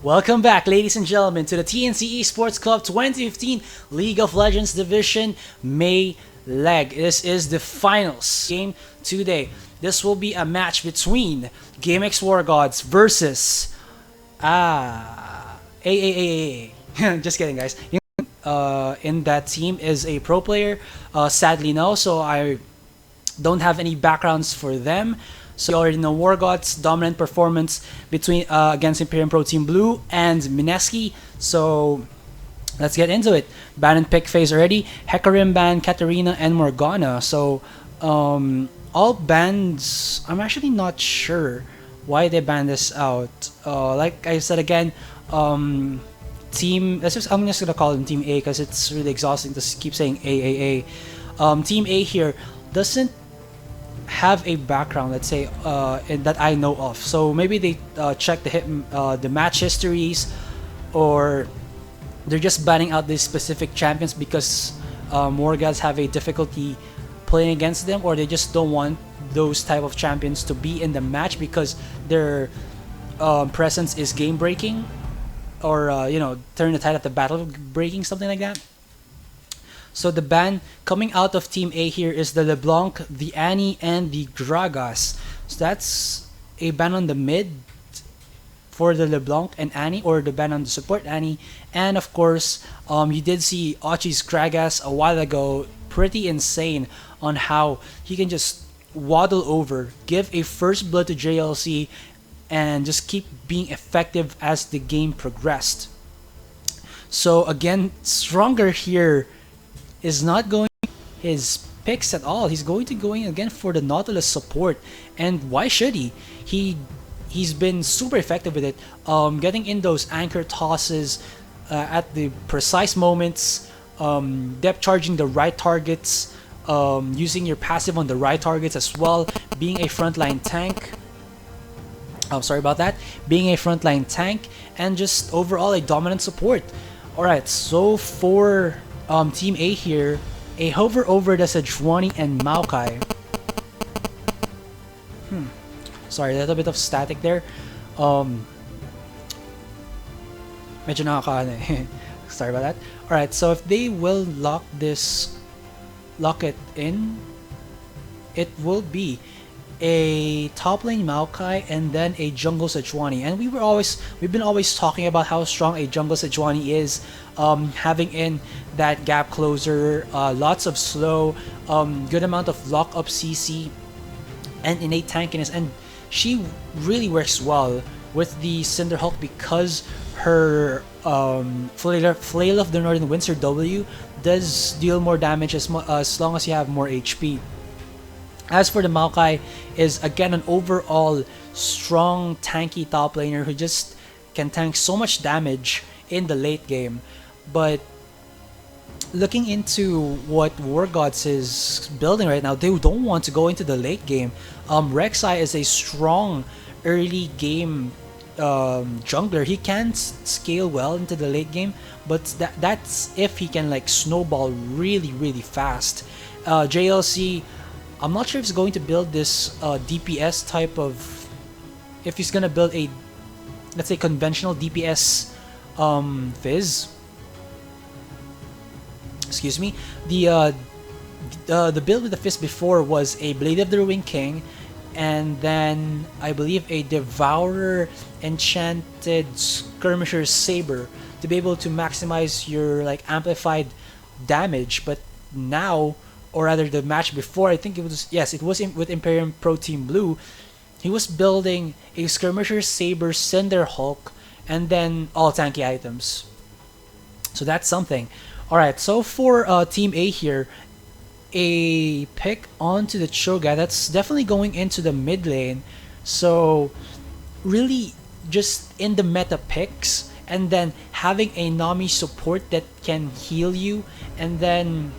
Welcome back, ladies and gentlemen, to the TNC Esports Club 2015 League of Legends Division May leg. This is the finals game today. This will be a match between GameX War Gods versus AAA. Just kidding, guys. In that team is a pro player. Sadly, no. So I don't have any backgrounds for them. So you already know War Gods' dominant performance between against Imperium Pro Team Blue and Mineski. So let's get into it. Ban and pick phase already. Hecarim ban, Katarina, and Morgana. So all bans, I'm actually not sure why they banned this out. Like I said again, I'm just gonna call them Team A because it's really exhausting to keep saying AAA. Team A here doesn't have a background, let's say, that I know of. So maybe they check the match histories, or they're just banning out these specific champions because Morgas have a difficulty playing against them, or they just don't want those type of champions to be in the match because their presence is game breaking, or turn the tide of the battle breaking, something like that. So the ban coming out of Team A here is the LeBlanc, the Annie, and the Gragas. So that's a ban on the mid for the LeBlanc and Annie, or the ban on the support Annie. And of course, you did see Ochi's Gragas a while ago. Pretty insane on how he can just waddle over, give a first blood to JLC, and just keep being effective as the game progressed. So again, Stronger here is not going his picks at all. He's going to go in again for the Nautilus support, and why should he? He's been super effective with it, getting in those anchor tosses at the precise moments, depth charging the right targets, using your passive on the right targets as well, being a frontline tank. Sorry about that. Being a frontline tank, and just overall a dominant support. Alright, so for Team A here, a hover over the Sejuani and Maokai. Sorry, a little bit of static there. Medyo nakakaano eh. Sorry about that. Alright, so if they will lock it in, it will be a top lane Maokai and then a jungle Sejuani. And we've been always talking about how strong a jungle Sejuani is, having in that gap closer, lots of slow, good amount of lock up CC, and innate tankiness. And she really works well with the Cinderhulk because her Flail of the Northern Winds, W, does deal more damage as long as you have more HP. As for the Maokai, is again an overall strong, tanky top laner who just can tank so much damage in the late game. But looking into what War Gods is building right now, they don't want to go into the late game. Rek'Sai is a strong early game jungler. He can scale well into the late game, but that's if he can like snowball really fast. JLC, I'm not sure if he's going to build this DPS type of, if he's gonna build a, let's say, conventional DPS Fizz. Excuse me. The build with the Fizz before was a Blade of the Ruined King, and then I believe a Devourer Enchanted Skirmisher Saber to be able to maximize your like amplified damage. But now, or rather the match before, I think it was, yes, it was with Imperium Pro Team Blue, he was building a Skirmisher Saber Cinderhulk and then all tanky items. So that's something. Alright, so for Team A here, a pick onto the Cho'Gath, that's definitely going into the mid lane. So really just in the meta picks, and then having a Nami support that can heal you, and then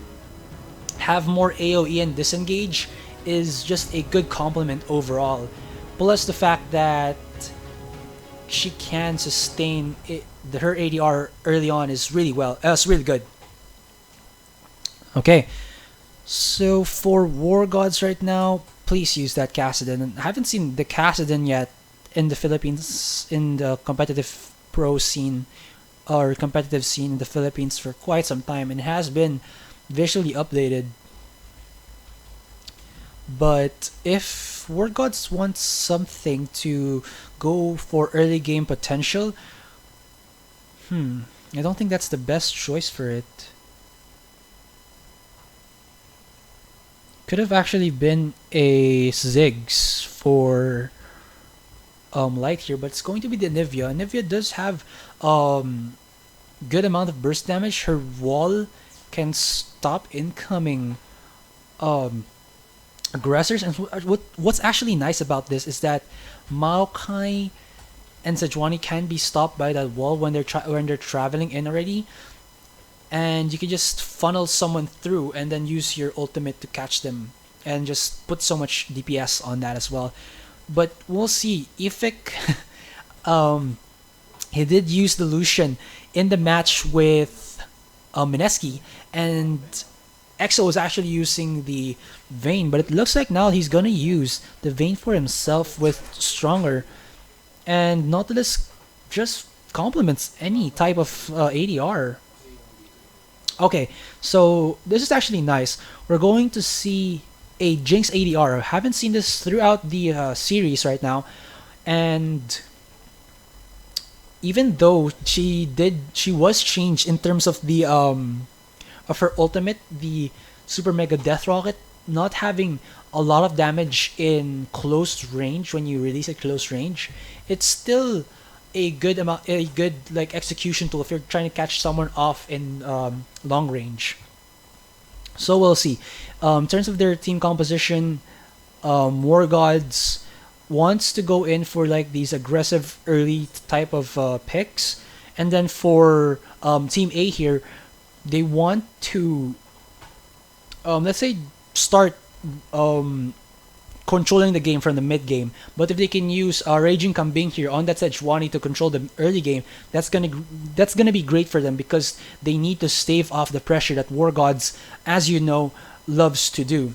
have more AoE and disengage is just a good complement overall. Plus the fact that she can sustain it, her ADR early on is really good. Okay, so for War Gods right now, please use that Kassadin. I haven't seen the Kassadin yet in the Philippines in the competitive pro scene or competitive scene in the Philippines for quite some time and has been visually updated. But if War Gods wants something to go for early game potential, I don't think that's the best choice for it. Could have actually been a Ziggs for light here, but it's going to be the Nivea. Nivea does have good amount of burst damage. Her wall can stop incoming um, aggressors. And what's actually nice about this is that Maokai and Sejuani can be stopped by that wall when they're traveling in already, and you can just funnel someone through and then use your ultimate to catch them and just put so much DPS on that as well. But we'll see. Ifik, he did use the Lucian in the match with Mineski, and EXO was actually using the Vayne, but it looks like now he's gonna use the Vayne for himself with Stronger, and Nautilus just complements any type of ADR. Okay, so this is actually nice. We're going to see a Jinx ADR. I haven't seen this throughout the series right now, and even though she was changed in terms of the of her ultimate, the Super Mega Death Rocket, not having a lot of damage in close range when you release at close range, it's still a good like execution tool if you're trying to catch someone off in long range. So we'll see. In terms of their team composition, War Gods wants to go in for like these aggressive early type of picks, and then for Team A here, they want to let's say start controlling the game from the mid game. But if they can use Raging Kambing here on that Sejuani to control the early game, that's gonna be great for them because they need to stave off the pressure that War Gods, as you know, loves to do.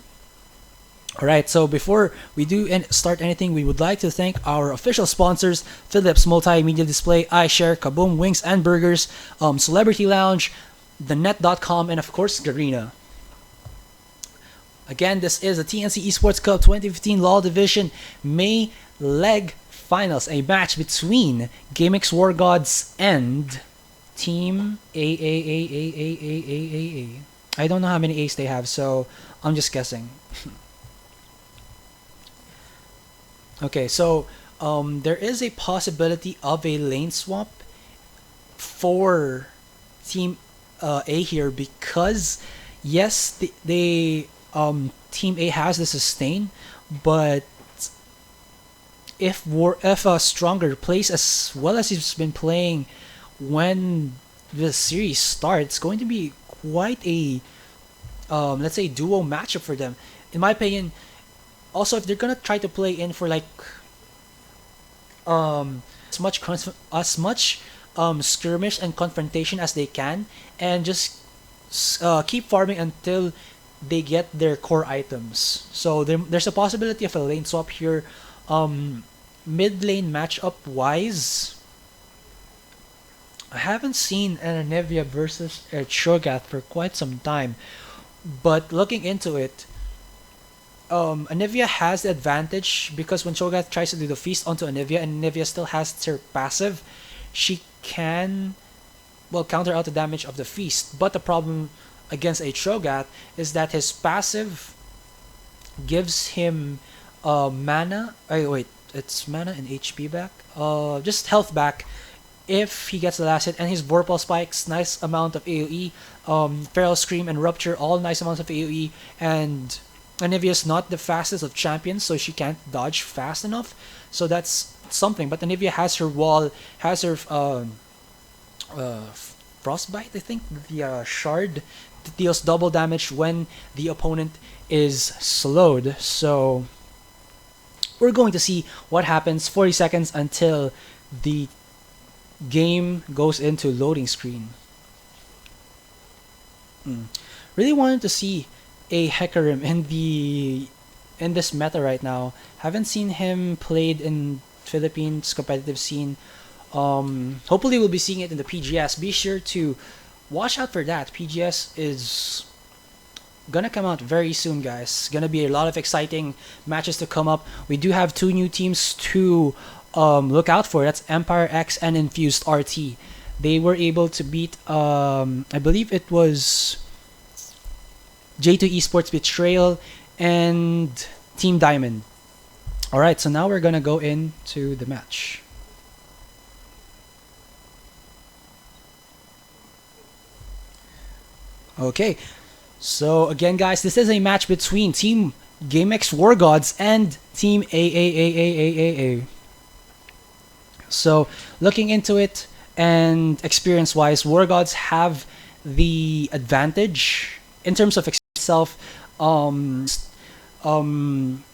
Alright, so before we do start anything, we would like to thank our official sponsors: Philips Multimedia Display, iShare, Kaboom Wings and Burgers, Celebrity Lounge, thenet.com, and of course Garena. Again, this is the TNC Esports Cup 2015 LoL Division May Leg Finals, a match between GameX War Gods and Team A. I don't know how many A's they have, so I'm just guessing. Okay, so there is a possibility of a lane swap for Team A here because yes, they Team A has the sustain, but if Stronger plays as well as he's been playing when the series starts, it's going to be quite a let's say duo matchup for them, in my opinion. Also, if they're gonna try to play in for like as much skirmish and confrontation as they can, and just keep farming until they get their core items. So there's a possibility of a lane swap here. Mid lane matchup wise, I haven't seen an Anivia versus a Shogath for quite some time, but looking into it, Anivia has the advantage because when Shogath tries to do the feast onto Anivia and Anivia still has her passive, she can counter out the damage of the feast. But the problem against a Shogath is that his passive gives him mana. It's mana and HP back. Just health back if he gets the last hit, and his Vorpal Spikes, nice amount of AoE. Feral Scream and Rupture, all nice amounts of AoE, and Anivia's not the fastest of champions, so she can't dodge fast enough. So that's something. But Anivia has her wall, has her Frostbite, I think, the shard that deals double damage when the opponent is slowed. So we're going to see what happens. 40 seconds until the game goes into loading screen. Really wanted to see a Hecarim in this meta right now. Haven't seen him played in Philippines competitive scene Hopefully we'll be seeing it in the PGS. Be sure to watch out for that. PGS is gonna come out very soon, guys. Gonna be a lot of exciting matches to come up. We do have two new teams to look out for. That's Empire X and Infused RT. They were able to beat, I believe it was J2 eSports Betrayal and Team Diamond. Alright, so now we're gonna go into the match. Okay, so again, guys, this is a match between Team GameX War Gods and Team AAAAAAA. So looking into it and experience-wise, War Gods have the advantage in terms of itself.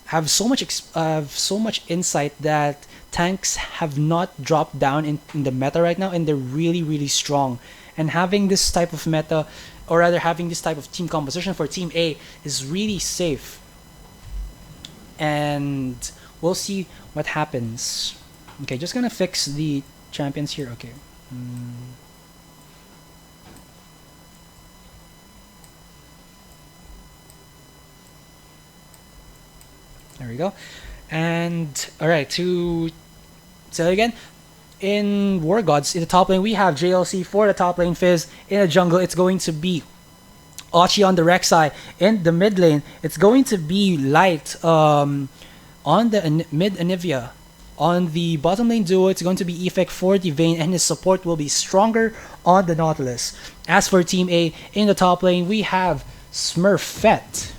Have so much insight that tanks have not dropped down in the meta right now, and they're really strong. And having this type of meta, or rather having this type of team composition for Team A, is really safe. And we'll see what happens. Okay, just gonna fix the champions here. Okay. There we go. And alright, to say it again, in War Gods, in the top lane we have JLC for the top lane Fizz. In the jungle it's going to be Ochi on the Rek'Sai. In the mid lane it's going to be Light on the mid Anivia. On the bottom lane duo it's going to be Effect for the Vayne, and his support will be Stronger on the Nautilus. As for Team A, in the top lane we have Smurfette.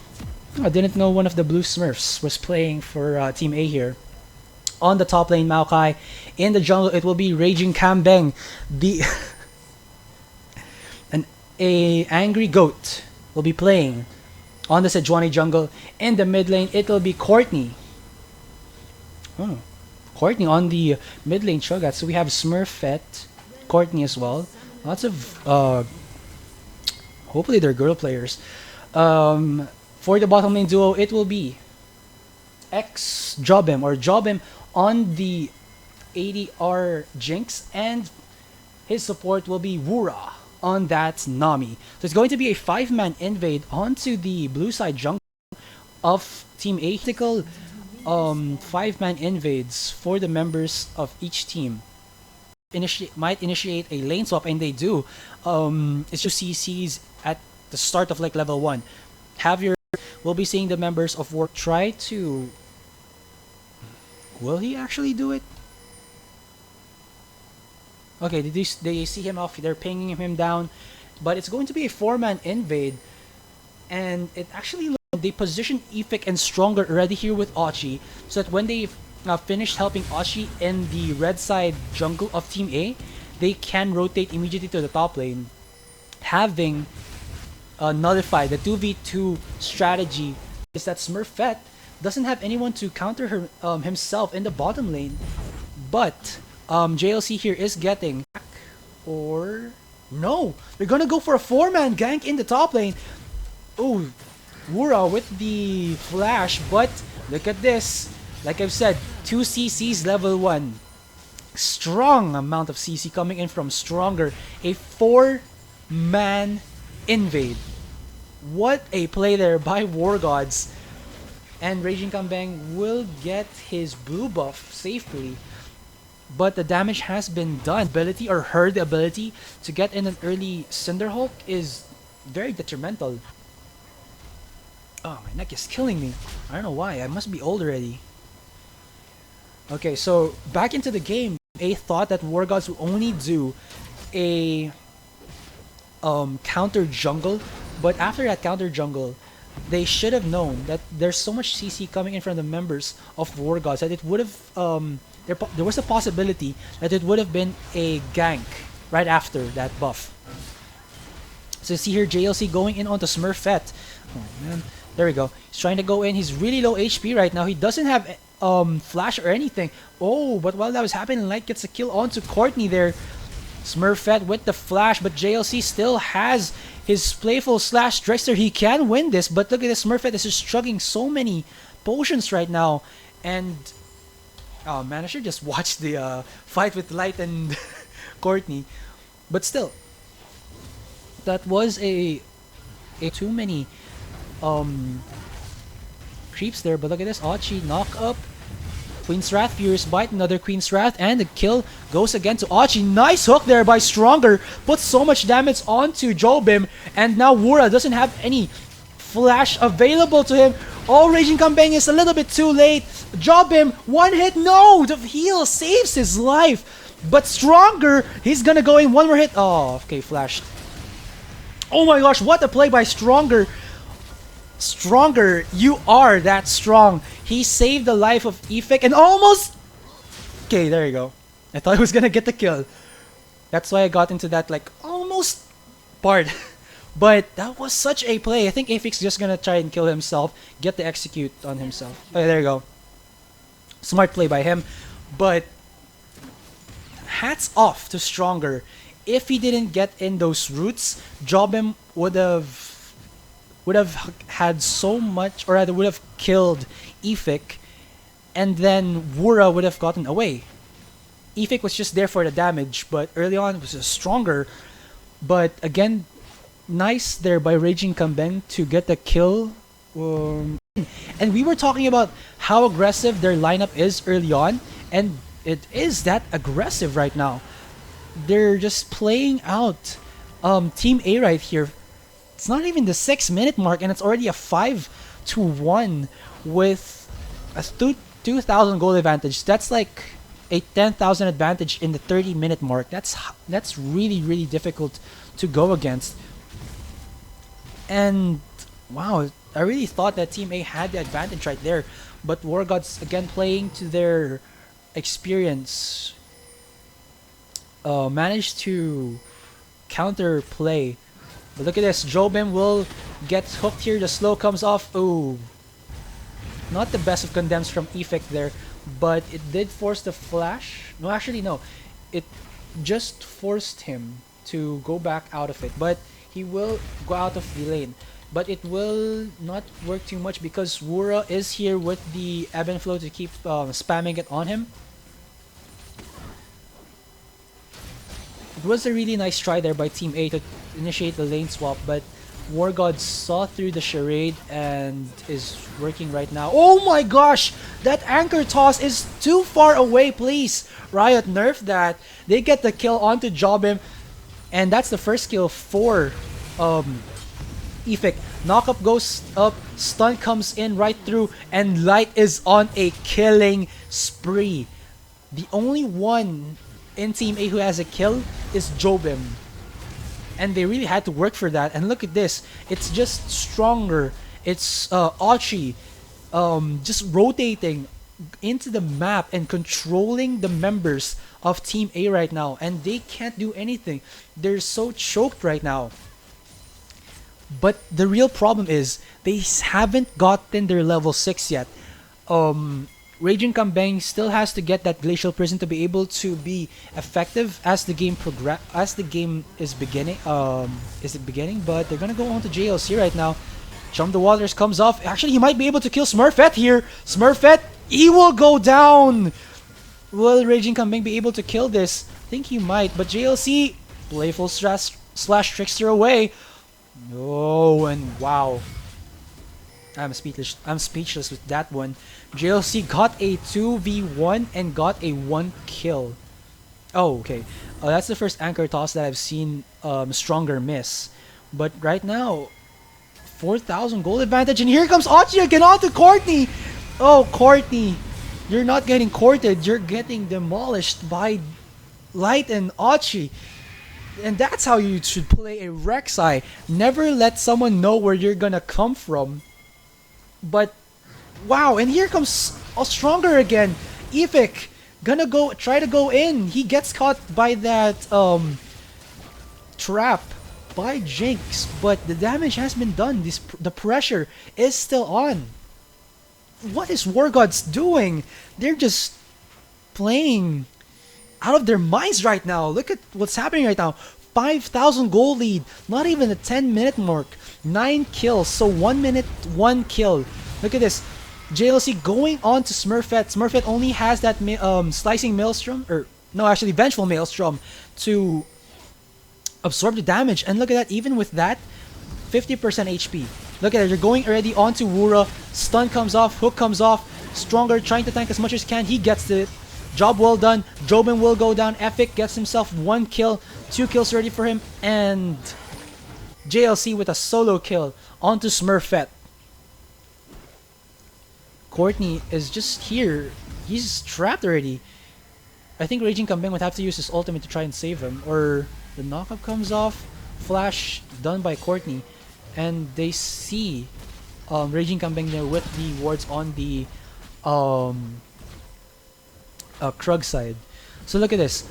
I didn't know one of the blue Smurfs was playing for Team A here. On the top lane, Maokai. In the jungle, it will be Raging Kambeng. A angry goat will be playing on the Sejuani jungle. In the mid lane, it will be Courtney. Oh, Courtney on the mid lane Cho'Gath. So we have Smurfette, Courtney as well. Lots of hopefully they're girl players. For the bottom lane duo, it will be Jobim on the ADR Jinx, and his support will be Wura on that Nami. So it's going to be a 5-man invade onto the blue side jungle of Team A. Typical 5-man invades for the members of each team. Might initiate a lane swap, and they do. It's just CCs at the start of like level 1. We'll be seeing the members of War try to... Will he actually do it? Okay, they see him off. They're pinging him down. But it's going to be a 4-man invade. And it actually... They position Efik and Stronger already here with Ochi. So that when they finished helping Ochi in the red side jungle of Team A, they can rotate immediately to the top lane. Having... nullify the 2v2 strategy is that Smurfette doesn't have anyone to counter her himself in the bottom lane, but JLC here is getting back, or no, they're gonna go for a 4-man gank in the top lane. Oh, Wura with the flash, but look at this. Like I've said, 2 CCs level 1. Strong amount of CC coming in from Stronger. A 4-man invade. What a play there by War Gods. And Raging Kambang will get his blue buff safely. But the damage has been done. Ability, or her ability to get in an early Cinderhulk is very detrimental. Oh, my neck is killing me. I don't know why. I must be old already. Okay, so back into the game. A thought that War Gods will only do a counter jungle, but after that counter jungle, they should have known that there's so much CC coming in from the members of War Gods that it would have there was a possibility that it would have been a gank right after that buff. So you see here JLC going in onto Smurfette. Oh man, there we go. He's trying to go in. He's really low HP right now. He doesn't have flash or anything. Oh, but while that was happening, Light gets a kill onto Courtney there. Smurfette with the flash, but JLC still has his playful slash Drexler. He can win this, but look at this. Smurfette is just chugging so many potions right now. And Oh man, I should just watch the fight with Light and Courtney. But still, that was a too many um creeps there. But look at this, Ochi knock up. Queen's Wrath, Furious Bite, another Queen's Wrath, and the kill goes again to Ochi. Nice hook there by Stronger. Puts so much damage onto Jobim, and now Wura doesn't have any flash available to him. Oh, Raging Kambang is a little bit too late. Jobim, one hit, no! The heal saves his life. But Stronger, he's gonna go in one more hit. Oh, okay, flashed. Oh my gosh, what a play by Stronger. Stronger, you are that strong. He saved the life of Efik and almost... Okay, there you go. I thought he was gonna get the kill. That's why I got into that, like, almost part. But that was such a play. I think Efik's just gonna try and kill himself, get the execute on himself. Okay, there you go. Smart play by him. But hats off to Stronger. If he didn't get in those roots, Jobim would have had so much, or rather would have killed Efik, and then Wura would have gotten away. Efik was just there for the damage, but early on it was just Stronger. But again, nice there by Raging Kambang to get the kill. And we were talking about how aggressive their lineup is early on, and it is that aggressive right now. They're just playing out Team A right here. It's not even the 6-minute mark, and it's already a 5-1 with a 2,000 goal advantage. That's like a 10,000 advantage in the 30-minute mark. That's really, really difficult to go against. And wow, I really thought that Team A had the advantage right there, but War Gods again playing to their experience managed to counter play. But look at this, Jobim will get hooked here, the slow comes off. Ooh, not the best of condemns from Efik there, but it did force the flash. No, actually no, it just forced him to go back out of it, but he will go out of the lane. But it will not work too much because Wura is here with the ebb and flow to keep spamming it on him. It was a really nice try there by Team A to initiate the lane swap, but War God saw through the charade and is working right now. Oh my gosh! That anchor toss is too far away, please! Riot nerf that. They get the kill onto Jobim, and that's the first kill for Efik. Knockup goes up, stun comes in right through, and Light is on a killing spree. The only one in Team A who has a kill is Jobim. And they really had to work for that. And look at this. It's just Stronger. It's Ochi just rotating into the map and controlling the members of Team A right now. And they can't do anything. They're so choked right now. But the real problem is they haven't gotten their level 6 yet. Raging Kambang still has to get that Glacial Prison to be able to be effective as the game is beginning. But they're gonna go on to JLC right now. Chum the Waters comes off. Actually, he might be able to kill Smurfette here. Smurfette, he will go down. Will Raging Kambang be able to kill this? I think he might. But JLC, playful slash trickster away. Oh, and wow. I'm speechless with that one. JLC got a 2v1 and got a 1 kill. Oh, okay. That's the first anchor toss that I've seen Stronger miss. But right now, 4,000 gold advantage, and here comes Ochi again onto Courtney. Oh, Courtney, you're not getting courted. You're getting demolished by Light and Ochi. And that's how you should play a Rek'Sai. Never let someone know where you're gonna come from. But wow, and here comes Stronger again. Efik gonna try to go in. He gets caught by that trap by Jinx, but the damage has been done. The pressure is still on. What is War Gods doing? They're just playing out of their minds right now. Look at what's happening right now. 5,000 goal lead, not even a 10-minute mark. 9 kills, so 1 minute, 1 kill. Look at this. JLC going on to Smurfette. Smurfette only has that slicing maelstrom, or no, actually vengeful maelstrom to absorb the damage. And look at that, even with that, 50% HP. Look at it, you're going already onto Wura. Stun comes off, hook comes off. Stronger trying to tank as much as he can. He gets it. Job well done. Jobin will go down. Epic gets himself 1 kill, 2 kills ready for him, and JLC with a solo kill onto Smurfette. Courtney is just here. He's trapped already. I think Raging Kambing would have to use his ultimate to try and save him. Or the knockup comes off. Flash done by Courtney. And they see Raging Kambing there with the wards on the Krug side. So look at this.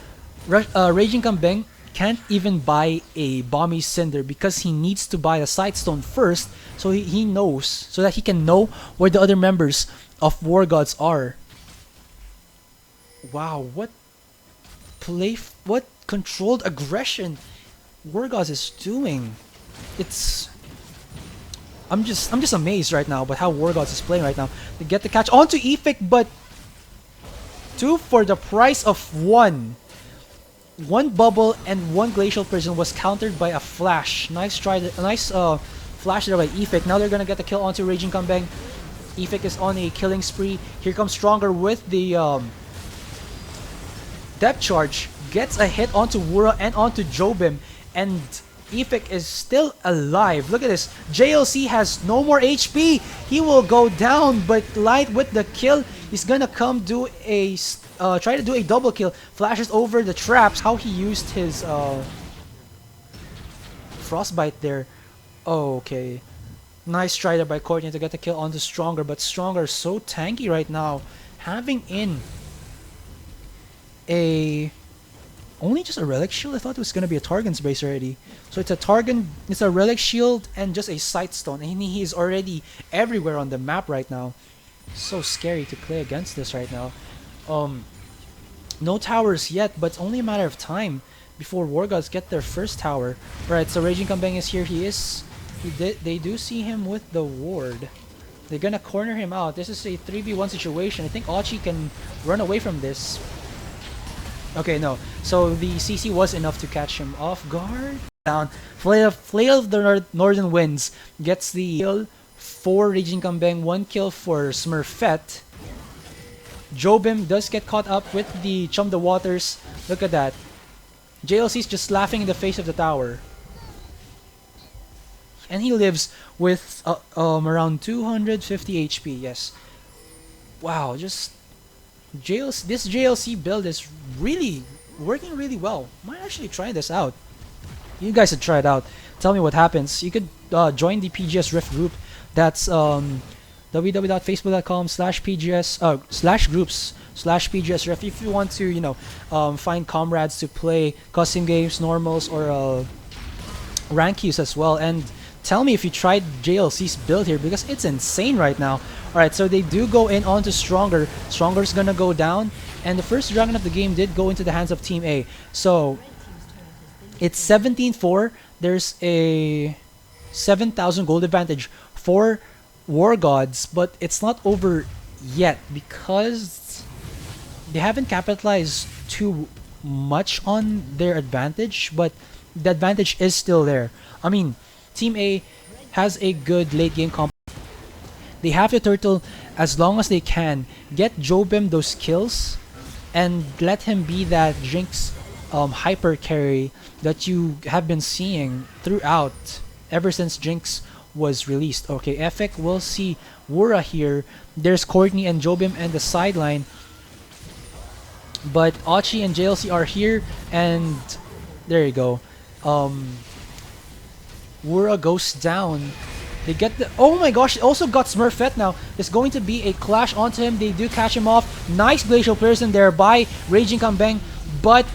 Raging Kambing can't even buy a Bomby Cinder because he needs to buy a Sightstone first, so he knows, so that he can know where the other members of War Gods are. Wow, what controlled aggression War Gods is doing. I'm just amazed right now about how War Gods is playing right now. They get the catch onto Epic, but 2 for the price of 1. 1 bubble and 1 glacial prison was countered by a flash. Nice try, nice flash there by Epic. Now they're gonna get the kill onto Raging Kambing. Epic is on a killing spree. Here comes Stronger with the depth charge. Gets a hit onto Wura and onto Jobim, and Epic is still alive. Look at this. JLC has no more HP. He will go down, but Light with the kill. He's gonna come do a try to do a double kill. Flashes over the traps. How he used his frostbite there. Oh, okay. Nice try there by Courtney to get the kill onto Stronger, but Stronger is so tanky right now. Having in a only just a relic shield. I thought it was gonna be a Targon's Brace already. So it's a Targon, it's a relic shield and just a Sightstone, and he is already everywhere on the map right now. So scary to play against this right now. No towers yet, but it's only a matter of time before War Gods get their first tower. Right, so Raging Kambing is here. They do see him with the ward. They're gonna corner him out. This is a 3v1 situation. I think Achi can run away from this. Okay, no. So the CC was enough to catch him off guard. Down. Flail of the Northern Winds gets the kill for Raging Kambing. 1 kill for Smurfette. Jobim does get caught up with the Chum the Waters. Look at that. JLC's just laughing in the face of the tower. And he lives with around 250 HP. Yes. Wow, just this JLC build is really working really well. Might actually try this out. You guys should try it out. Tell me what happens. You could join the PGS Rift group. That's www.facebook.com/PGS/groups/PGS Rift if you want to, you know, find comrades to play custom games, normals, or rank queues as well. And tell me if you tried JLC's build here, because it's insane right now. Alright, so they do go in onto Stronger. Stronger's gonna go down, and the first dragon of the game did go into the hands of Team A. So it's 17-4. There's a 7,000 gold advantage for War Gods, but it's not over yet because they haven't capitalized too much on their advantage, but the advantage is still there. I mean, Team A has a good late game comp. They have to turtle as long as they can, get Jobim those kills, and let him be that Jinx hyper carry that you have been seeing throughout ever since Jinx was released. Okay, Efek will see Wura here. There's Courtney and Jobim and the sideline, but Achi and JLC are here, and there you go. Wura goes down. They get the... Oh my gosh, they also got Smurfette now. There's going to be a clash onto him. They do catch him off. Nice Glacial Person there by Raging Kambing, but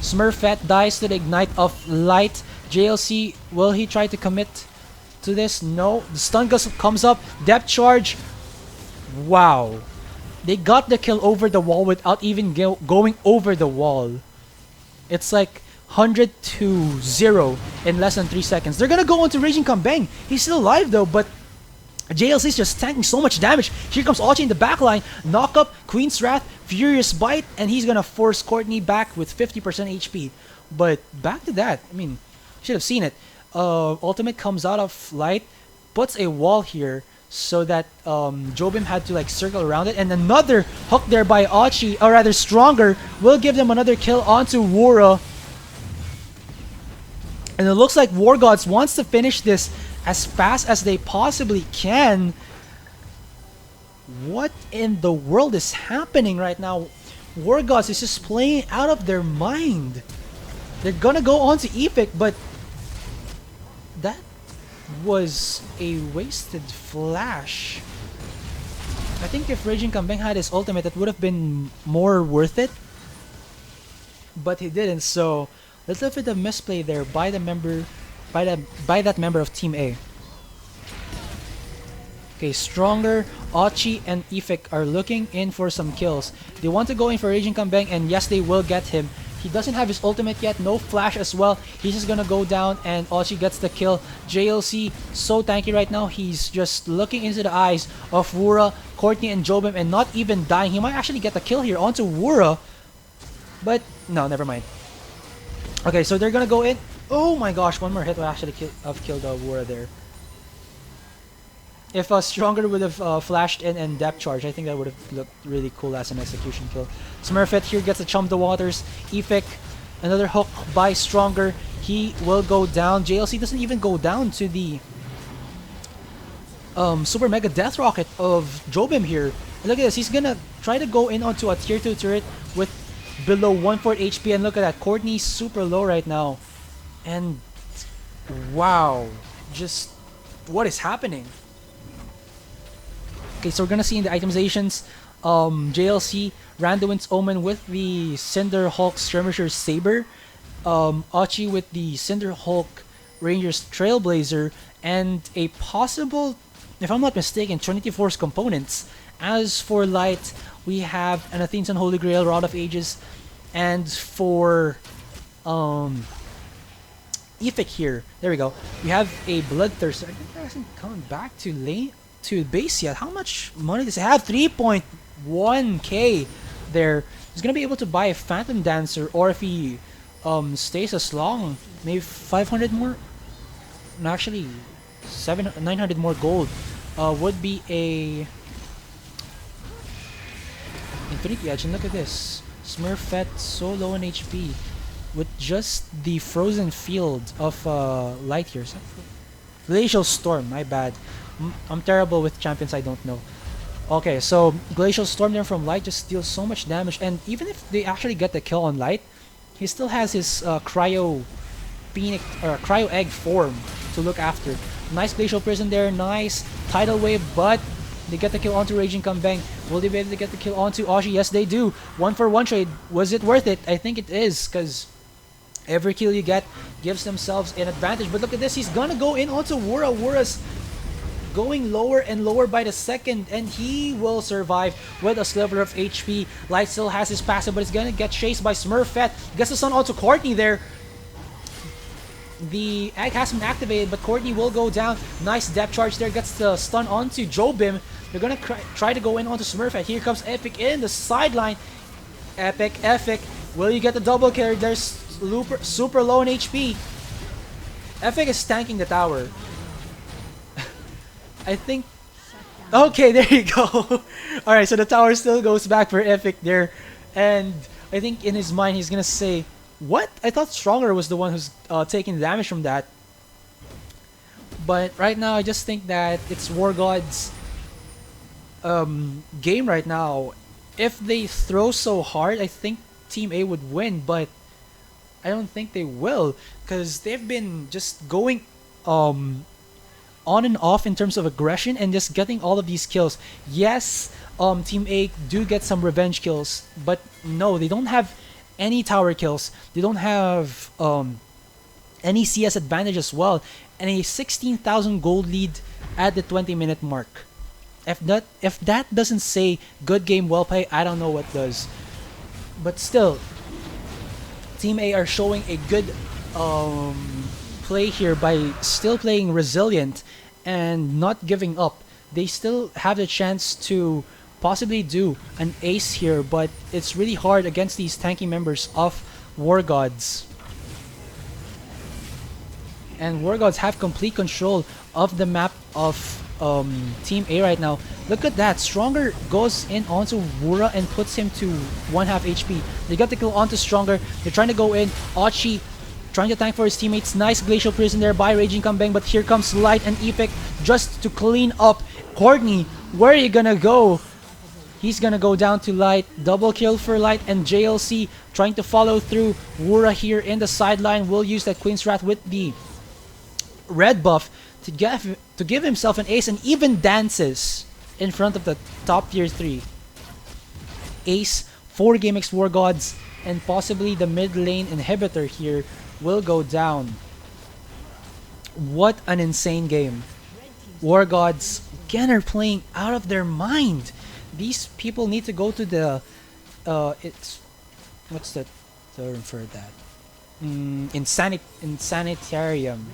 Smurfette dies to the Ignite of Light. JLC, will he try to commit to this? No. The stun gust comes up. Depth charge. Wow. They got the kill over the wall without even going over the wall. It's like 100 to 0 in less than 3 seconds. They're gonna go on to Raging Kambing. He's still alive though, but JLC is just tanking so much damage. Here comes Archie in the backline. Knock up, Queen's Wrath, Furious Bite, and he's gonna force Courtney back with 50% HP. But back to that, I mean, should have seen it. Ultimate comes out of Light, puts a wall here so that Jobim had to like circle around it, and another hook there by Archie, or rather Stronger, will give them another kill onto Wura. And it looks like War Gods wants to finish this as fast as they possibly can. What in the world is happening right now? War Gods is just playing out of their mind. They're gonna go on to Epic, but that was a wasted flash. I think if Raging Kambing had his ultimate, it would have been more worth it. But he didn't, so little bit of misplay there by the member, by that member of Team A. Okay, Stronger, Archie, and Ifik are looking in for some kills. They want to go in for Raging Kambing, and yes, they will get him. He doesn't have his ultimate yet, no flash as well. He's just gonna go down, and Archie gets the kill. JLC, so tanky right now. He's just looking into the eyes of Wura, Courtney, and Jobim, and not even dying. He might actually get the kill here onto Wura, but no, never mind. Okay, so they're gonna go in. Oh my gosh, one more hit will actually have killed Wura there. If Stronger would have flashed in and depth charge, I think that would have looked really cool as an execution kill. Smurfette here gets to chump the waters. Efik, another hook by Stronger. He will go down. JLC doesn't even go down to the Super Mega Death Rocket of Jobim here. And look at this, he's gonna try to go in onto a tier 2 turret with below 1/4 HP, and look at that, Courtney's super low right now. And wow, just what is happening? Okay, so we're gonna see in the itemizations, JLC, Randuin's Omen with the Cinder Hulk Skirmisher Saber, Archie with the Cinder Hulk Ranger's Trailblazer, and a possible, if I'm not mistaken, Trinity Force components. As for Light, we have an Athene's Unholy Grail, Rod of Ages, and for Efik here, there we go, we have a Bloodthirster. I think that hasn't come back to lane to base yet. How much money does he have? 3.1k there. He's gonna be able to buy a Phantom Dancer, or if he stays as long, maybe 500 more. No, actually, 900 more gold would be a Infinity Edge. And look at this, Smurfette so low in HP with just the Frozen Field of Light here. Glacial Storm, my bad. I'm terrible with champions I don't know. Okay, so Glacial Storm there from Light just deals so much damage, and even if they actually get the kill on Light, he still has his Cryo Phoenix or Cryo Egg form to look after. Nice Glacial Prison there, nice Tidal Wave, but they get the kill onto Raging Kambang. Will they be able to get the kill onto Ashi? Yes, they do. 1-for-1 trade. Was it worth it? I think it is, because every kill you get gives themselves an advantage. But look at this, he's gonna go in onto Wura. Wura's going lower and lower by the second, and he will survive with a sliver of HP. Light still has his passive, but it's gonna get chased by Smurfette. Gets the stun onto Courtney there. The egg has been activated, but Courtney will go down. Nice depth charge there, gets the stun onto Jobim. They're gonna try to go in onto Smurfette. Here comes Epic in the sideline. Epic, will you get the double kill? There's super low in HP. Epic is tanking the tower. I think. Okay, there you go. Alright, so the tower still goes back for Epic there. And I think in his mind he's gonna say, what? I thought Stronger was the one who's taking damage from that. But right now I just think that it's War God's game right now. If they throw so hard, I think Team A would win, but I don't think they will, because they've been just going on and off in terms of aggression and just getting all of these kills. Yes, Team A do get some revenge kills, but no, they don't have any tower kills. They don't have any CS advantage as well, and a 16,000 gold lead at the 20-minute mark. If that doesn't say good game, well played, I don't know what does. But still, Team A are showing a good play here by still playing resilient and not giving up. they still have the chance to possibly do an ace here, but it's really hard against these tanky members of War Gods. And War Gods have complete control of the map of Team A right now. Look at that. Stronger goes in onto Wura and puts him to 1/2 HP. They got the kill onto Stronger. They're trying to go in. Ochi trying to tank for his teammates. Nice Glacial Prison there by Raging Kambeng, but here comes Light and Epic just to clean up. Courtney, where are you gonna go? He's gonna go down to Light. Double kill for Light, and JLC trying to follow through. Wura here in the sideline will use that Queen's Wrath with the red buff to give himself an ace, and even dances in front of the top tier 3. Ace for GameX War Gods, and possibly the mid lane inhibitor here will go down. What an insane game. War Gods again are playing out of their mind. These people need to go to the what's the term for that? Insanitarium.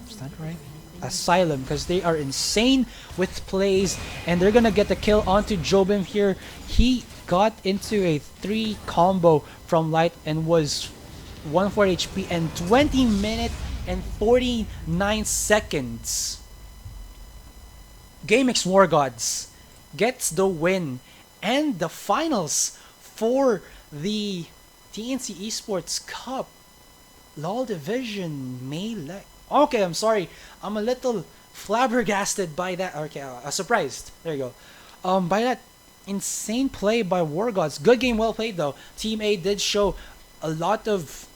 Is that right? Asylum, because they are insane with plays, and they're gonna get the kill onto Jobim here. He got into a 3 combo from Light and was 1/4 HP and 20 minutes and 49 seconds. GameX War Gods gets the win and the finals for the TNC Esports Cup LoL Division Melee. Okay, I'm sorry. I'm a little flabbergasted by that. Okay, surprised. There you go. By that insane play by War Gods. Good game, well played though. Team A did show a lot of,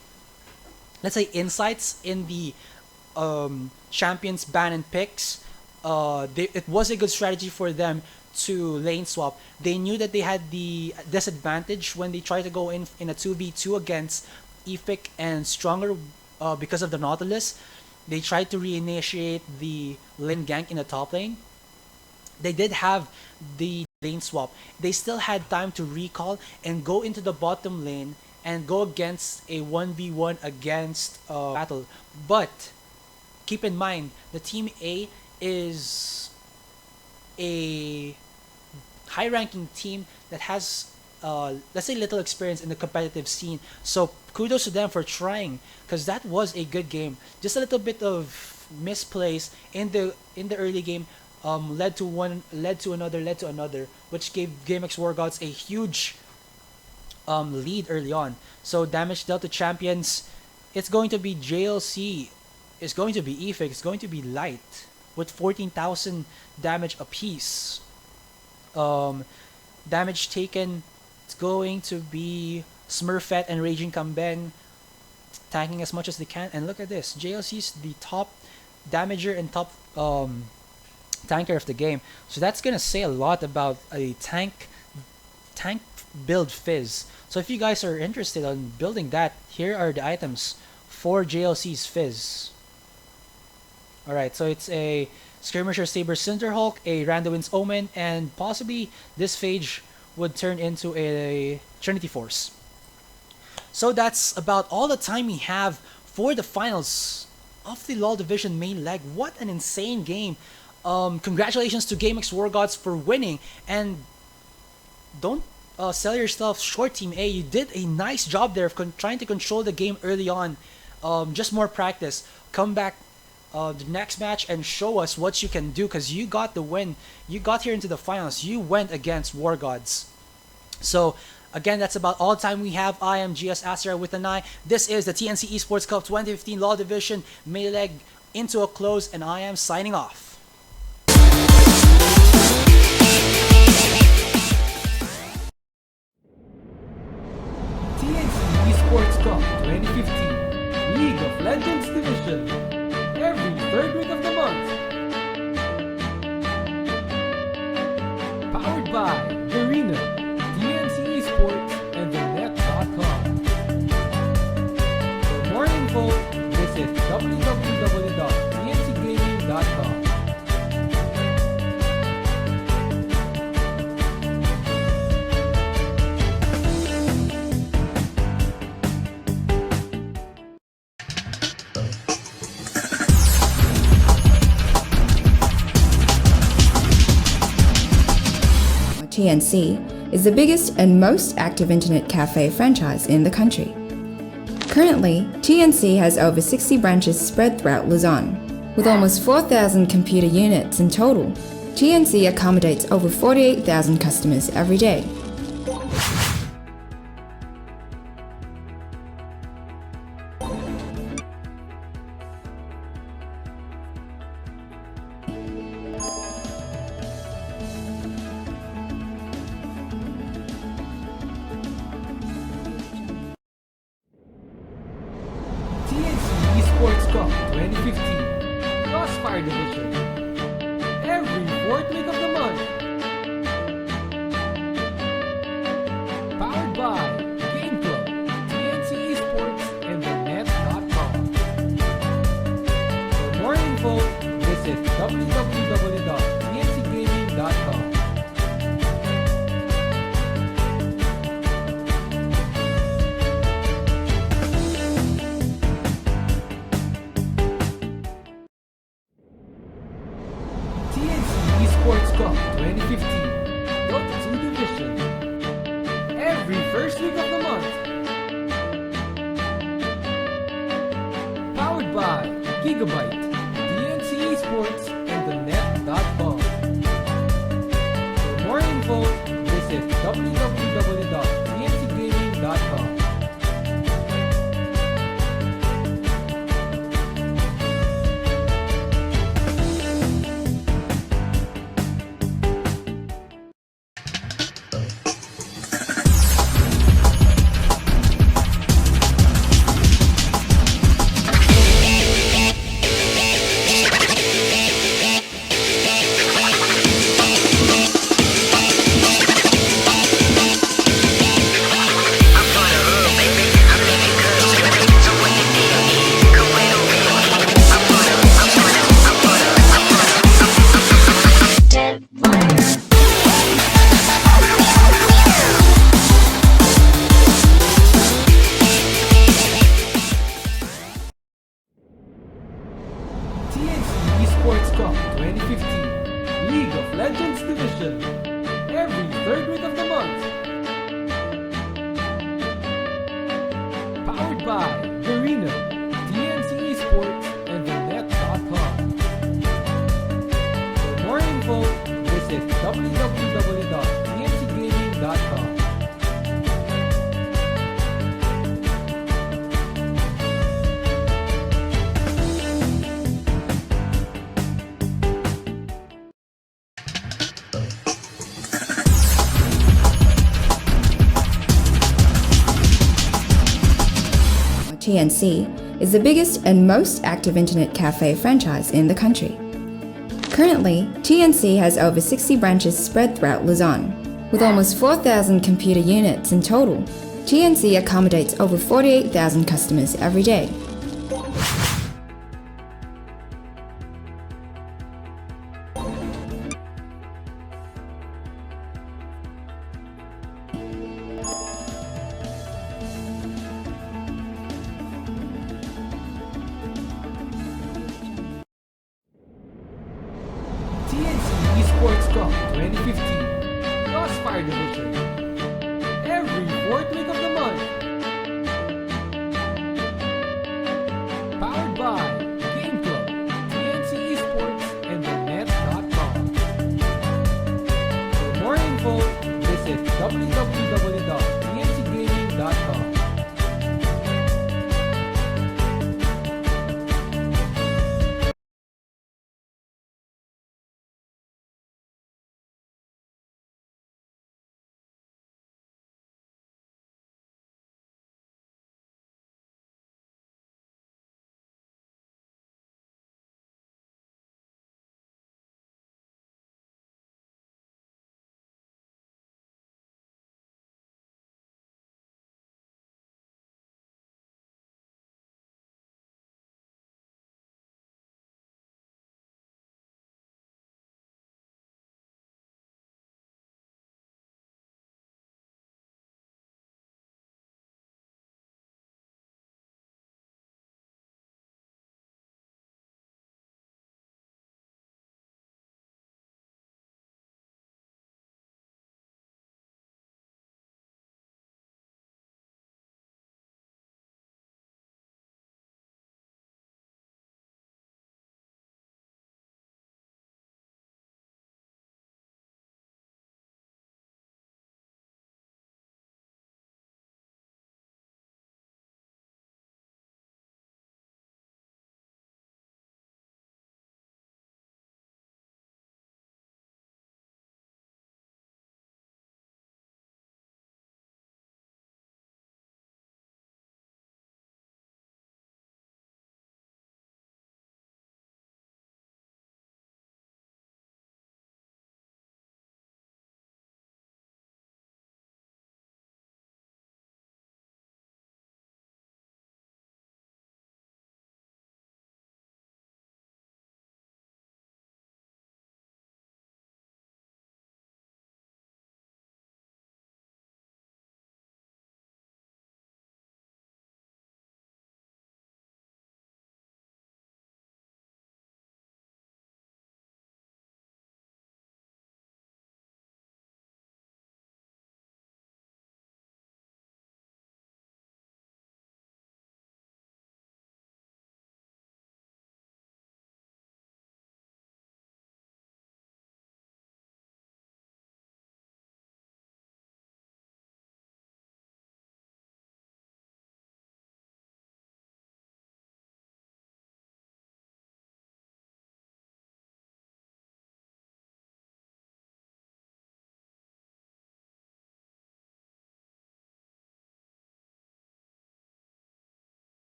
let's say, insights in the champions ban and picks. It was a good strategy for them to lane swap. They knew that they had the disadvantage when they tried to go in a 2v2 against Epic and Stronger because of the Nautilus. They tried to reinitiate the lane gank in the top lane. They did have the lane swap. They still had time to recall and go into the bottom lane and go against a 1v1 against battle. But keep in mind, the Team A is a high-ranking team that has, let's say, little experience in the competitive scene. So kudos to them for trying, because that was a good game. Just a little bit of misplays in the early game led to another, which gave GameX War Gods a huge lead early on. So damage dealt to champions, it's going to be JLC, it's going to be Epic, it's going to be Light with 14,000 damage apiece. Damage taken, it's going to be Smurfette and Raging Kambeng tanking as much as they can. And look at this, JLC's the top damager and top tanker of the game. So that's gonna say a lot about a tank build Fizz. So if you guys are interested in building that, here are the items for JLC's Fizz. Alright, so it's a Skirmisher Saber Cinderhulk, a Randuin's Omen, and possibly this Phage would turn into a Trinity Force. So that's about all the time we have for the finals of the LoL Division main leg. What an insane game. Congratulations to GameX War Gods for winning, and don't sell yourself short, Team A. You did a nice job there of trying to control the game early on. Just more practice. Come back the next match and show us what you can do, because you got the win. You got here into the finals. You went against War Gods. So again, that's about all the time we have. I am GS Astra with an eye. This is the TNC Esports Cup 2015 LoL Division main leg into a close, and I am signing off. TNC Esports Cup 2015 League of Legends Division, every third week of the month. Powered by Garena, TNC Esports, and TheNet.com. For more info, visit www.tncgaming.com. TNC is the biggest and most active internet cafe franchise in the country. Currently, TNC has over 60 branches spread throughout Luzon. With almost 4,000 computer units in total, TNC accommodates over 48,000 customers every day. TNC eSports Cup 2015 Crossfire Division. Every fourth week of the month. Powered by Game Club, TNC eSports, and thenet.com. For more info, visit www.tncgaming.com. TNC eSports Cup 2015 Dota 2 Division. Every first week of the month. Powered by Gigabyte, TNC eSports, and thenet.com. For more info, visit www.tncgaming.com. TNC eSports Cup 2015 League of Legends Division. Every third week of the month. Powered by Garena, TNC eSports, and thenet.com. For more info, visit www.tncgaming.com. TNC is the biggest and most active internet cafe franchise in the country. Currently, TNC has over 60 branches spread throughout Luzon. With almost 4,000 computer units in total, TNC accommodates over 48,000 customers every day. TNC eSports Cup 2015 Crossfire Division. Every fourth week